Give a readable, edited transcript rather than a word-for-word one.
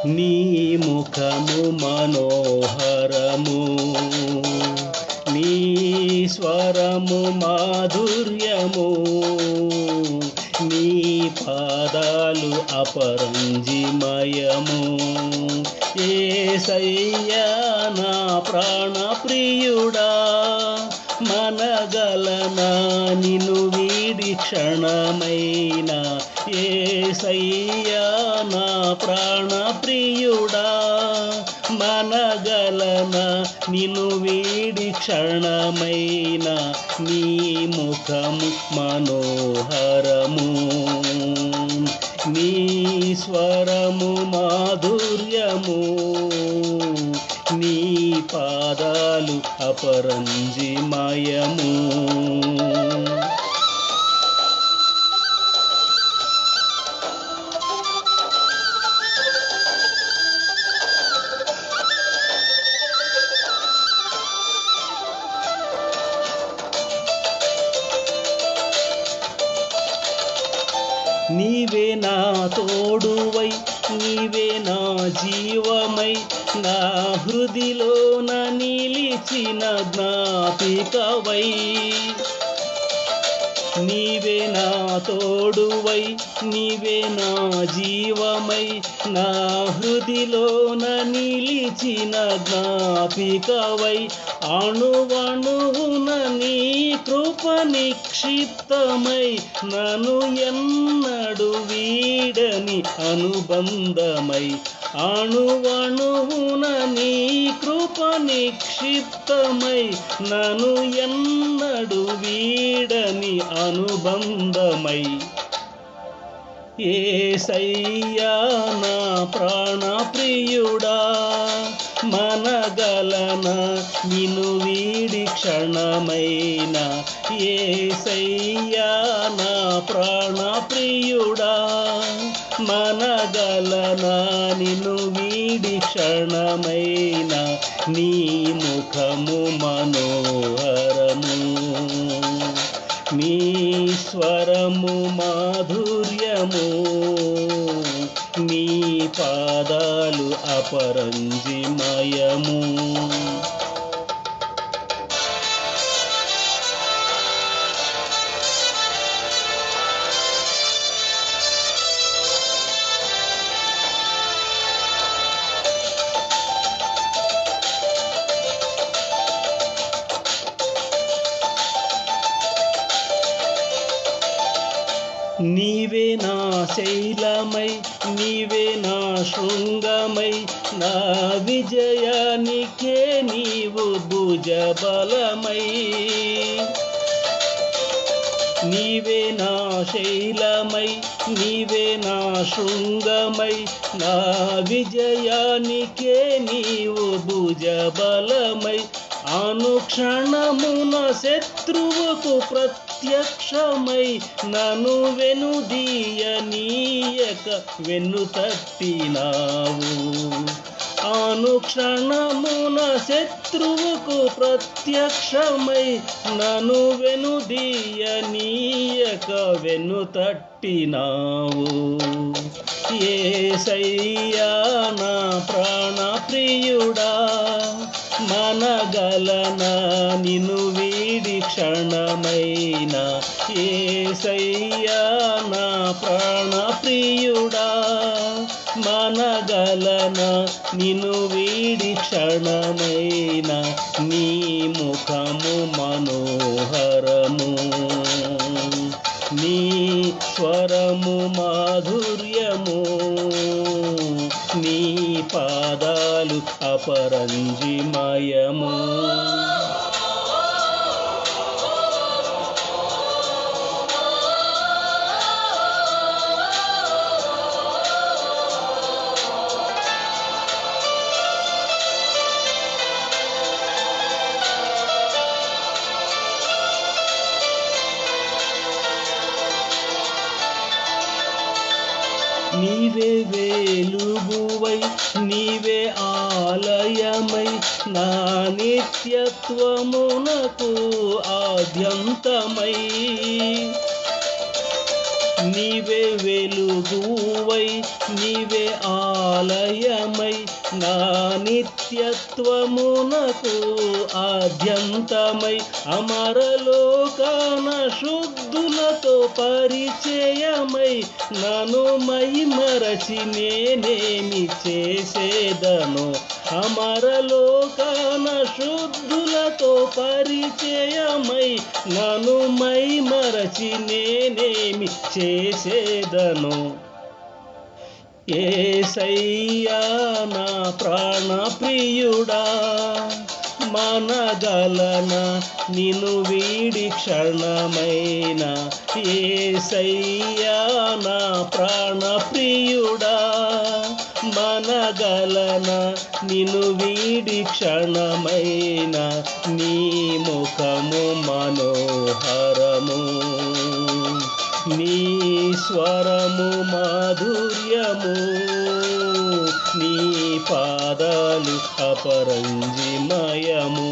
నీ ముఖము మనోహరము, నీ స్వరము మాధుర్యము, నీ పాదాలు అపరంజిమయము. యేసయ్యా నా ప్రాణ ప్రియుడా, మనగలనా నిన్ను వీడి క్షణమైన. యేసయ్యా నా ప్రాణ ప్రియుడా, మనగలనా నిన్ను వీడి క్షణమైన. నీ ముఖము మనోహరము, నీ స్వరము మాధుర్యము, నీ పాదాలు అపరంజిమయము. నీవే నా తోడువై, నీవే నా జీవమై, నా హృదిలోన నిలిచిన జ్ఞాపికవై. నీవే నా తోడువై, నీవే నా జీవమై, నా హృదిలోన నిలిచిన జ్ఞాపికవై. అణువణువున నీ కృప నిక్షిప్తమై, నన్ను ఎన్నడు వీడని అనుబంధమై. అణువణువున నీ కృప నిక్షిప్తమై, నన్ను ఎన్నడు వీడని అనుబంధమై. యేసయ్యా నా ప్రాణ ప్రియుడా, మనగలనా నిన్ను వీడి క్షణమైన. యేసయ్యా నా ప్రాణ ప్రియుడా, మనగలనా నిన్ను వీడి క్షణమైన. నీ ముఖము మనోహరము, నీ స్వరము మాధుర్యము, నీ పాదాలు అపరంజిమయము. నీవే నా శైలమై, నీవే నా శృంగమై, నా విజయానికే నీవు భుజబలమై. నీవే నా శైలమై, నీవే నా శృంగమై, నా విజయానికే నీవు భుజబలమై. అనుక్షణమున శత్రువుకు ప్రత్యక్షమై, నన్ను వెనుదీయనీయక వెన్నుతట్టినావు. అనుక్షణమున శత్రువుకు ప్రత్యక్షమై, నన్ను వెనుదీయనీయక వెన్నుతట్టినావు. యేసయ్యా నా ప్రాణ ప్రియుడా, మనగలనా నిన్ను వీడి క్షణమైన. యేసయ్యా నా ప్రాణ ప్రియుడా, మనగలనా నిన్ను వీడి క్షణమైన. నీ ముఖము మనోహరము, నీ స్వరము మాధుర్యము, నీ పాదాలు అపరంజిమయము. నీవే వెలుగువై, నీవే ఆలయమై, నా నిత్యత్వమునకు ఆద్యంతమై. నీవే వెలుగువై నీవే ఆలయమై నా నిత్యత్వమునకు ఆద్యంతమై అమరలోకాన శుద్ధులతో పరిచయమై నన్ను మైమరచి నేనేమి చేసేదను అమరలోకాన శుద్ధులతో పరిచయమై నన్ను మైమరచి నేనేమి చేసేదను యేసయ్యా నా ప్రాణ ప్రియుడా మనగలన నిన్ను వీడి క్షణమైన యేసయ్యా నా ప్రాణ ప్రియుడా మనగలన నిన్ను వీడి క్షణమైన నీ ముఖము మనోహరము నీ స్వరము మాధుర్యము నీ పాదాలు అపరంజిమయము